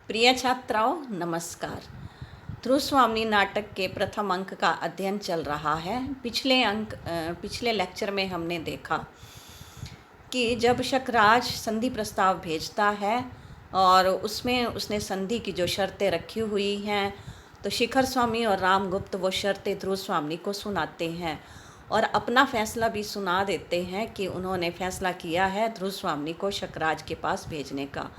प्रिय छात्राओं नमस्कार। ध्रुव स्वामी नाटक के प्रथम अंक का अध्ययन चल रहा है। पिछले लेक्चर में हमने देखा कि जब शकराज संधि प्रस्ताव भेजता है और उसमें उसने संधि की जो शर्तें रखी हुई हैं, तो शिखर स्वामी और रामगुप्त वो शर्तें ध्रुव स्वामी को सुनाते हैं और अपना फैसला भी सुना देते हैं कि उन्होंने फैसला किया है ध्रुव स्वामी को शकराज के पास भेजने का।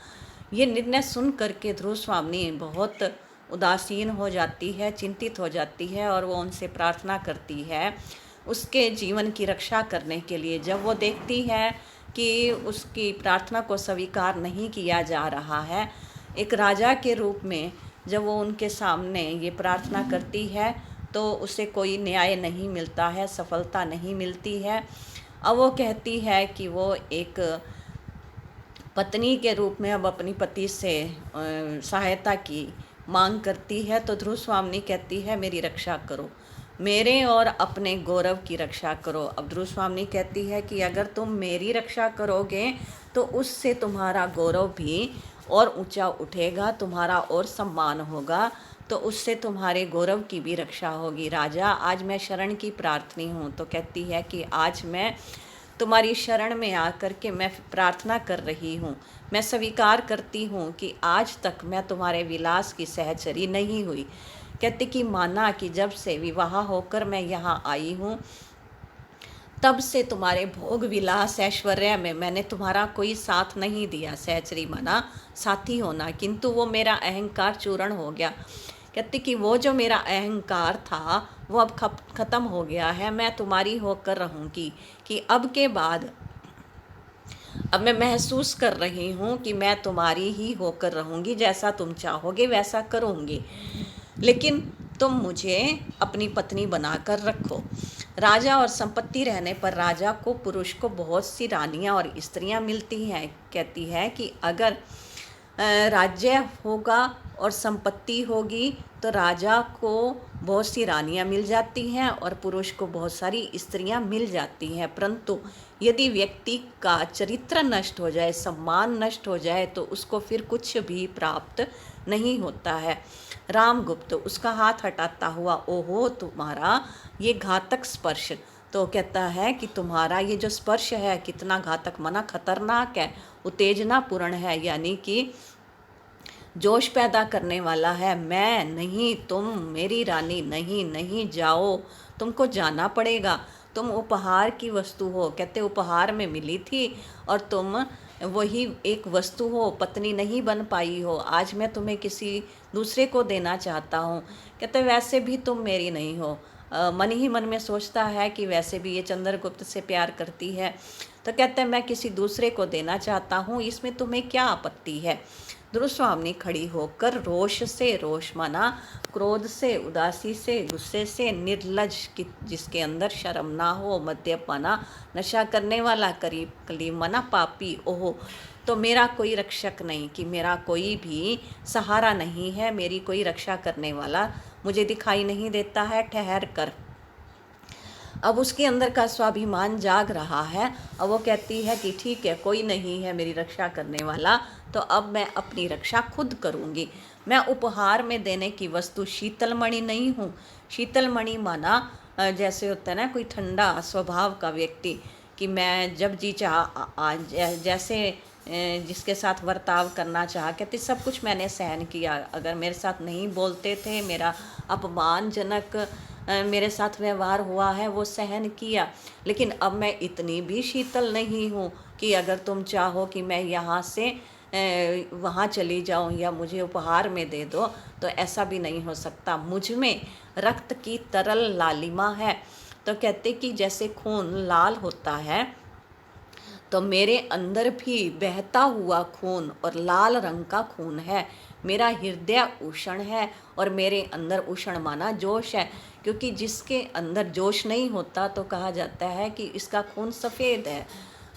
ये निर्णय सुन करके ध्रुव स्वामी बहुत उदासीन हो जाती है, चिंतित हो जाती है और वो उनसे प्रार्थना करती है उसके जीवन की रक्षा करने के लिए। जब वो देखती है कि उसकी प्रार्थना को स्वीकार नहीं किया जा रहा है, एक राजा के रूप में जब वो उनके सामने ये प्रार्थना करती है तो उसे कोई न्याय नहीं मिलता है, सफलता नहीं मिलती है। अब वो कहती है कि वो एक पत्नी के रूप में अब अपनी पति से सहायता की मांग करती है। तो ध्रुव स्वामी कहती है मेरी रक्षा करो, मेरे और अपने गौरव की रक्षा करो। अब ध्रुव स्वामी कहती है कि अगर तुम मेरी रक्षा करोगे तो उससे तुम्हारा गौरव भी और ऊंचा उठेगा, तुम्हारा और सम्मान होगा, तो उससे तुम्हारे गौरव की भी रक्षा होगी। राजा, आज मैं शरण की प्रार्थनी हूँ। तो कहती है कि आज मैं तुम्हारी शरण में आकर के मैं प्रार्थना कर रही हूँ, मैं स्वीकार करती हूँ कि आज तक मैं तुम्हारे विलास की सहचरी नहीं हुई। कहते कि माना कि जब से विवाह होकर मैं यहाँ आई हूँ तब से तुम्हारे भोग विलास ऐश्वर्य में मैंने तुम्हारा कोई साथ नहीं दिया। सहचरी माना साथी होना, किंतु वो मेरा अहंकार चूर्ण हो गया। कहते कि वो जो मेरा अहंकार था वो अब ख़त्म हो गया है। मैं तुम्हारी होकर रहूँगी कि अब के बाद अब मैं महसूस कर रही हूँ कि मैं तुम्हारी ही होकर रहूँगी, जैसा तुम चाहोगे वैसा करूँगी, लेकिन तुम मुझे अपनी पत्नी बनाकर रखो। राजा और संपत्ति रहने पर राजा को, पुरुष को बहुत सी रानियाँ और स्त्रियाँ मिलती हैं। कहती है कि अगर राज्य होगा और संपत्ति होगी तो राजा को बहुत सी रानियाँ मिल जाती हैं और पुरुष को बहुत सारी स्त्रियाँ मिल जाती हैं, परंतु यदि व्यक्ति का चरित्र नष्ट हो जाए, सम्मान नष्ट हो जाए, तो उसको फिर कुछ भी प्राप्त नहीं होता है। रामगुप्त उसका हाथ हटाता हुआ, ओहो तुम्हारा ये घातक स्पर्श। तो कहता है कि तुम्हारा ये जो स्पर्श है कितना घातक, मना खतरनाक है, उत्तेजनापूर्ण है, यानी कि जोश पैदा करने वाला है। मैं नहीं, तुम मेरी रानी नहीं, नहीं जाओ, तुमको जाना पड़ेगा, तुम उपहार की वस्तु हो। कहते उपहार में मिली थी और तुम वही एक वस्तु हो, पत्नी नहीं बन पाई हो। आज मैं तुम्हें किसी दूसरे को देना चाहता हूँ। कहते वैसे भी तुम मेरी नहीं हो। मन ही मन में सोचता है कि वैसे भी ये चंद्रगुप्त से प्यार करती है, तो कहते हैं मैं किसी दूसरे को देना चाहता हूँ, इसमें तुम्हें क्या आपत्ति है। ध्रुव स्वामी खड़ी होकर रोष से, रोष माना क्रोध से, उदासी से, गुस्से से, निर्लज जिसके अंदर शर्म ना हो, मद्यप माना नशा करने वाला, करीब कलीम माना पापी, ओहो तो मेरा कोई रक्षक नहीं, कि मेरा कोई भी सहारा नहीं है, मेरी कोई रक्षा करने वाला मुझे दिखाई नहीं देता है, ठहर कर। अब उसके अंदर का स्वाभिमान जाग रहा है। अब वो कहती है कि ठीक है, कोई नहीं है मेरी रक्षा करने वाला, तो अब मैं अपनी रक्षा खुद करूँगी। मैं उपहार में देने की वस्तु शीतलमणि नहीं हूँ। शीतलमणि माना जैसे होता है ना कोई ठंडा स्वभाव का व्यक्ति, कि मैं जब जी चाह जैसे जिसके साथ बर्ताव करना चाहा। कहते सब कुछ मैंने सहन किया, अगर मेरे साथ नहीं बोलते थे, मेरा अपमानजनक मेरे साथ व्यवहार हुआ है वो सहन किया, लेकिन अब मैं इतनी भी शीतल नहीं हूँ कि अगर तुम चाहो कि मैं यहाँ से वहाँ चली जाऊँ या मुझे उपहार में दे दो, तो ऐसा भी नहीं हो सकता। मुझ में रक्त की तरल लालिमा है। तो कहते कि जैसे खून लाल होता है तो मेरे अंदर भी बहता हुआ खून और लाल रंग का खून है। मेरा हृदय उष्ण है और मेरे अंदर उष्ण माना जोश है, क्योंकि जिसके अंदर जोश नहीं होता तो कहा जाता है कि इसका खून सफ़ेद है,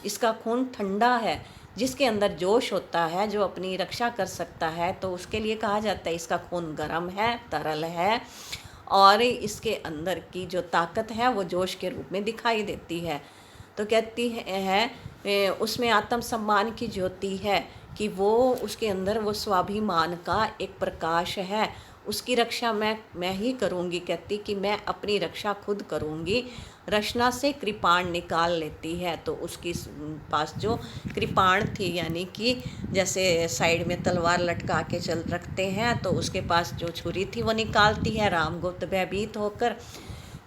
इसका खून ठंडा है। जिसके अंदर जोश होता है, जो अपनी रक्षा कर सकता है, तो उसके लिए कहा जाता है इसका खून गर्म है, तरल है, और इसके अंदर की जो ताकत है वो जोश के रूप में दिखाई देती है। तो कहती है उसमें आत्मसम्मान की ज्योति है कि वो उसके अंदर वो स्वाभिमान का एक प्रकाश है, उसकी रक्षा मैं ही करूँगी। कहती कि मैं अपनी रक्षा खुद करूँगी। रचना से कृपाण निकाल लेती है, तो उसकी पास जो कृपाण थी, यानी कि जैसे साइड में तलवार लटका के चल रखते हैं, तो उसके पास जो छुरी थी वो निकालती है। रामगुप्त भयभीत होकर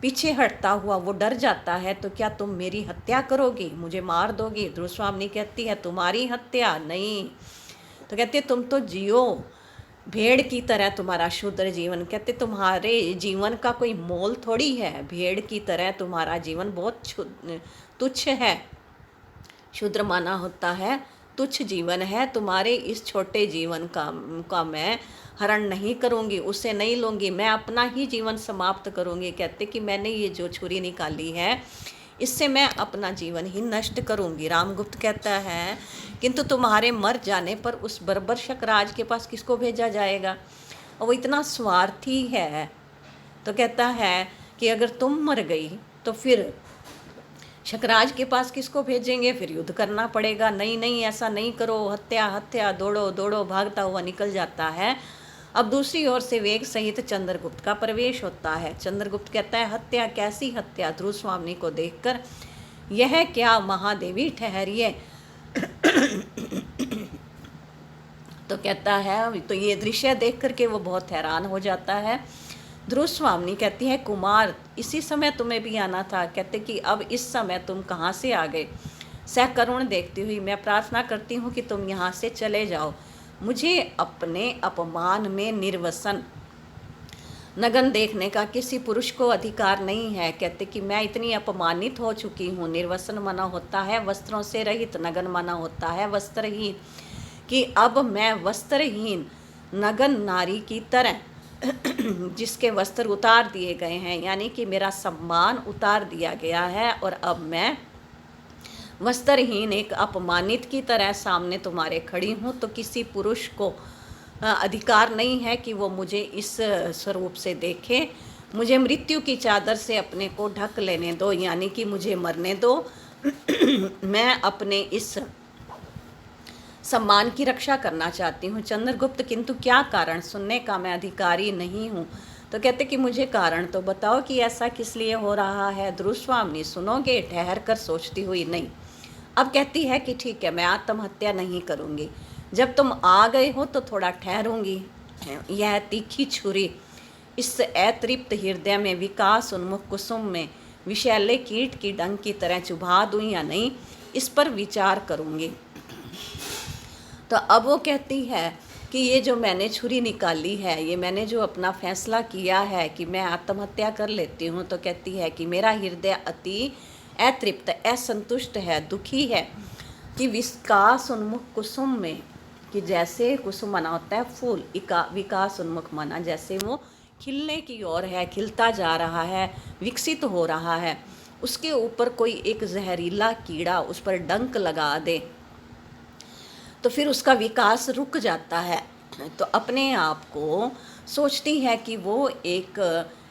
पीछे हटता हुआ वो डर जाता है। तो क्या तुम मेरी हत्या करोगी, मुझे मार दोगी? ध्रुवस्वामिनी कहती है तुम्हारी हत्या नहीं। तो कहती है तुम तो जियो भेड़ की तरह, तुम्हारा शुद्र जीवन। कहते तुम्हारे जीवन का कोई मोल थोड़ी है, भेड़ की तरह तुम्हारा जीवन बहुत तुच्छ है। शुद्र माना होता है तुच्छ जीवन है। तुम्हारे इस छोटे जीवन का मैं हरण नहीं करूँगी, उसे नहीं लूँगी, मैं अपना ही जीवन समाप्त करूँगी। कहते कि मैंने ये जो छुरी निकाली है इससे मैं अपना जीवन ही नष्ट करूँगी। रामगुप्त कहता है किंतु तुम्हारे मर जाने पर उस बर्बर शकराज के पास किसको भेजा जाएगा? और वो इतना स्वार्थी है। तो कहता है कि अगर तुम मर गई तो फिर शकराज के पास किसको भेजेंगे? फिर युद्ध करना पड़ेगा। नहीं नहीं, ऐसा नहीं करो, हत्या हत्या, दौड़ो दौड़ो, भागता हुआ निकल जाता है। अब दूसरी ओर से वेग सहित चंद्रगुप्त का प्रवेश होता है। चंद्रगुप्त कहता है हत्या? कैसी हत्या? ध्रुवस्वामिनी को देखकर यह क्या महादेवी ठहरिए। तो कहता है, तो ये दृश्य देख करके वो बहुत हैरान हो जाता है। ध्रुवस्वामिनी कहती है कुमार इसी समय तुम्हें भी आना था। कहते कि अब इस समय तुम कहाँ से आ गए? सकरुण देखती हुई मैं प्रार्थना करती हूँ कि तुम यहाँ से चले जाओ। मुझे अपने अपमान में निर्वसन नगन देखने का किसी पुरुष को अधिकार नहीं है। कहते कि मैं इतनी अपमानित हो चुकी हूँ। निर्वसन माना होता है वस्त्रों से रहित, नगन माना होता है वस्त्रहीन, कि अब मैं वस्त्रहीन नगन नारी की तरह जिसके वस्त्र उतार दिए गए हैं, यानी कि मेरा सम्मान उतार दिया गया है, और अब मैं वस्त्रहीन एक अपमानित की तरह सामने तुम्हारे खड़ी हूँ। तो किसी पुरुष को अधिकार नहीं है कि वो मुझे इस स्वरूप से देखे। मुझे मृत्यु की चादर से अपने को ढक लेने दो, यानी कि मुझे मरने दो। मैं अपने इस सम्मान की रक्षा करना चाहती हूँ। चंद्रगुप्त किंतु क्या कारण? सुनने का मैं अधिकारी नहीं हूँ। तो कहते कि मुझे कारण तो बताओ कि ऐसा किस लिए हो रहा है। ध्रुवस्वामिनी सुनोगे? ठहर कर सोचती हुई नहीं। अब कहती है कि ठीक है, मैं आत्महत्या नहीं करूँगी। जब तुम आ गए हो तो थोड़ा ठहरूंगी। यह तीखी छुरी इस अतृप्त हृदय में, विकास उन्मुख कुसुम में विषैले कीट की डंक की तरह चुभा दूँ या नहीं, इस पर विचार करूँगी। तो अब वो कहती है कि ये जो मैंने छुरी निकाली है, ये मैंने जो अपना फैसला किया है कि मैं आत्महत्या कर लेती हूँ, तो कहती है कि मेरा हृदय अति अतृप्त, असंतुष्ट है, दुखी है, कि विकास उन्मुख कुसुम में, कि जैसे कुसुम माना होता है फूल, विकास उन्मुख माना जैसे वो खिलने की ओर है, खिलता जा रहा है, विकसित हो रहा है, उसके ऊपर कोई एक जहरीला कीड़ा उस पर डंक लगा दे तो फिर उसका विकास रुक जाता है। तो अपने आप को सोचती है कि वो एक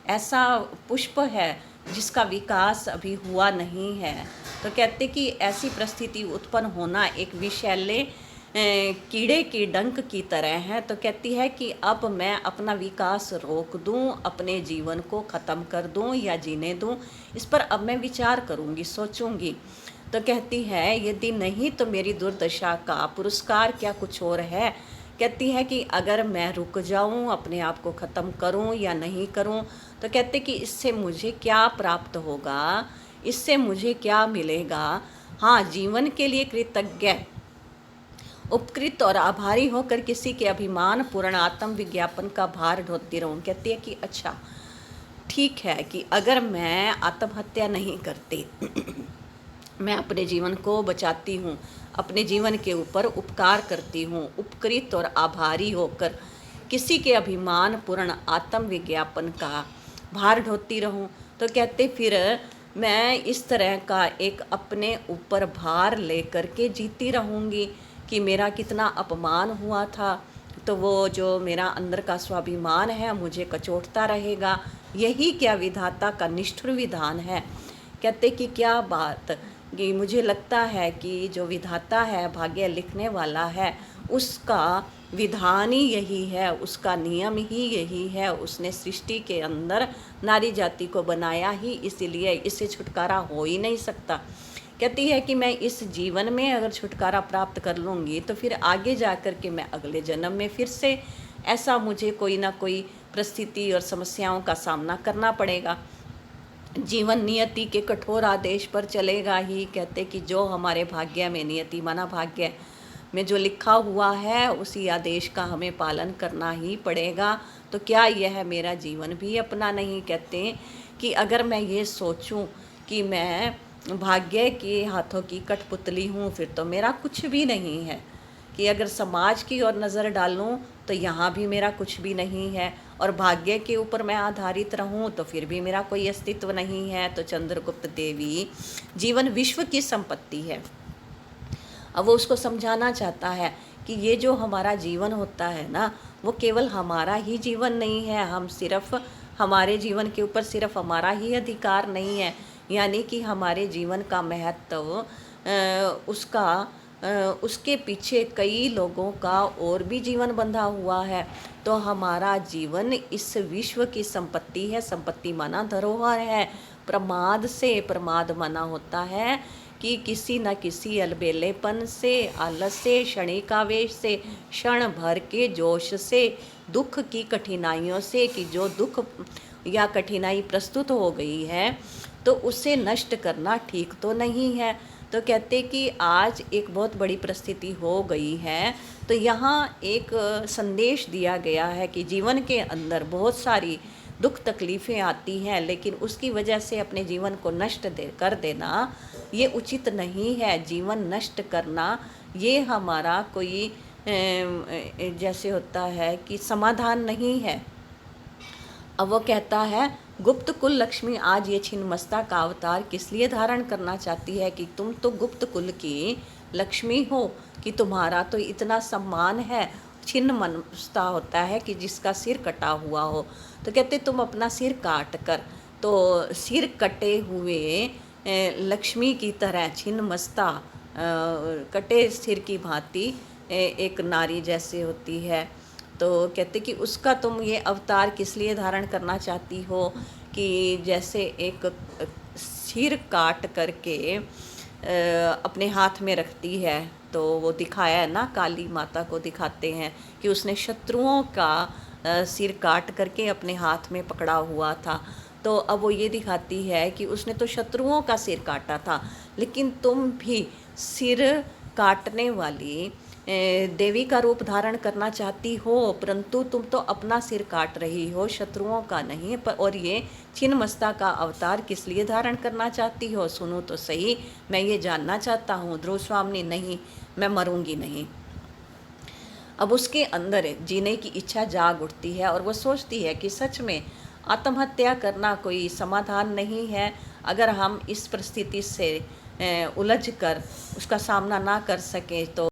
ऐसा पुष्प है जिसका विकास अभी हुआ नहीं है। तो कहते कि ऐसी परिस्थिति उत्पन्न होना एक विषैले कीड़े की डंक की तरह है। तो कहती है कि अब मैं अपना विकास रोक दूं, अपने जीवन को ख़त्म कर दूं या जीने दूं, इस पर अब मैं विचार करूंगी, सोचूंगी। तो कहती है यदि नहीं तो मेरी दुर्दशा का पुरस्कार क्या कुछ और है। कहती है कि अगर मैं रुक जाऊं, अपने आप को ख़त्म करूं या नहीं करूं, तो कहते कि इससे मुझे क्या प्राप्त होगा, इससे मुझे क्या मिलेगा। हाँ, जीवन के लिए कृतज्ञ, उपकृत और आभारी होकर किसी के अभिमान पूर्ण आत्म विज्ञापन का भार ढोती रहूं। कहती है कि अच्छा ठीक है कि अगर मैं आत्महत्या नहीं करती मैं अपने जीवन को बचाती हूँ, अपने जीवन के ऊपर उपकार करती हूँ, उपकृत और आभारी होकर किसी के अभिमान पूर्ण आत्म विज्ञापन का भार ढोती रहूँ। तो कहते फिर मैं इस तरह का एक अपने ऊपर भार लेकर के जीती रहूँगी कि मेरा कितना अपमान हुआ था, तो वो जो मेरा अंदर का स्वाभिमान है मुझे कचोटता रहेगा। यही क्या विधाता का निष्ठुर विधान है। कहते कि क्या बात, कि मुझे लगता है कि जो विधाता है, भाग्य लिखने वाला है, उसका विधान ही यही है, उसका नियम ही यही है। उसने सृष्टि के अंदर नारी जाति को बनाया ही इसीलिए, इससे छुटकारा हो ही नहीं सकता। कहती है कि मैं इस जीवन में अगर छुटकारा प्राप्त कर लूँगी तो फिर आगे जा कर के मैं अगले जन्म में फिर से ऐसा मुझे कोई ना कोई परिस्थिति और समस्याओं का सामना करना पड़ेगा। जीवन नियति के कठोर आदेश पर चलेगा ही। कहते कि जो हमारे भाग्य में, नियति माना भाग्य में जो लिखा हुआ है उसी आदेश का हमें पालन करना ही पड़ेगा। तो क्या यह मेरा जीवन भी अपना नहीं? कहते कि अगर मैं ये सोचूं कि मैं भाग्य के हाथों की कठपुतली हूँ फिर तो मेरा कुछ भी नहीं है। कि अगर समाज की ओर नज़र डालूं तो यहाँ भी मेरा कुछ भी नहीं है, और भाग्य के ऊपर मैं आधारित रहूं तो फिर भी मेरा कोई अस्तित्व नहीं है। तो चंद्रगुप्त देवी, जीवन विश्व की संपत्ति है। अब वो उसको समझाना चाहता है कि ये जो हमारा जीवन होता है ना, वो केवल हमारा ही जीवन नहीं है। हम सिर्फ हमारे जीवन के ऊपर सिर्फ हमारा ही अधिकार नहीं है, यानी कि हमारे जीवन का महत्व उसके पीछे कई लोगों का और भी जीवन बंधा हुआ है। तो हमारा जीवन इस विश्व की संपत्ति है। संपत्ति माना धरोहर है। प्रमाद से, प्रमाद माना होता है कि किसी न किसी अलबेलेपन से, आलस से, क्षणिकावेश से, क्षण भर के जोश से, दुख की कठिनाइयों से, कि जो दुख या कठिनाई प्रस्तुत हो गई है तो उसे नष्ट करना ठीक तो नहीं है। तो कहते कि आज एक बहुत बड़ी परिस्थिति हो गई है, तो यहाँ एक संदेश दिया गया है कि जीवन के अंदर बहुत सारी दुख तकलीफ़ें आती हैं, लेकिन उसकी वजह से अपने जीवन को नष्ट कर देना ये उचित नहीं है। जीवन नष्ट करना ये हमारा कोई जैसे होता है कि समाधान नहीं है। अब वो कहता है, गुप्त कुल लक्ष्मी आज ये छिन्नमस्ता का अवतार किस लिए धारण करना चाहती है? कि तुम तो गुप्त कुल की लक्ष्मी हो, कि तुम्हारा तो इतना सम्मान है। छिन्नमस्ता होता है कि जिसका सिर कटा हुआ हो। तो कहते तुम अपना सिर काट कर, तो सिर कटे हुए लक्ष्मी की तरह छिन्नमस्ता कटे सिर की भांति एक नारी जैसे होती है। तो कहते कि उसका तुम ये अवतार किस लिए धारण करना चाहती हो? कि जैसे एक सिर काट करके अपने हाथ में रखती है। तो वो दिखाया है ना, काली माता को दिखाते हैं कि उसने शत्रुओं का सिर काट करके अपने हाथ में पकड़ा हुआ था। तो अब वो ये दिखाती है कि उसने तो शत्रुओं का सिर काटा था, लेकिन तुम भी सिर काटने वाली देवी का रूप धारण करना चाहती हो, परंतु तुम तो अपना सिर काट रही हो, शत्रुओं का नहीं। पर और ये छिन्नमस्ता का अवतार किस लिए धारण करना चाहती हो? सुनो तो सही, मैं ये जानना चाहता हूँ। ध्रुव स्वामिनी, नहीं, मैं मरूंगी नहीं। अब उसके अंदर जीने की इच्छा जाग उठती है और वो सोचती है कि सच में आत्महत्या करना कोई समाधान नहीं है। अगर हम इस परिस्थिति से उलझ कर उसका सामना ना कर सकें तो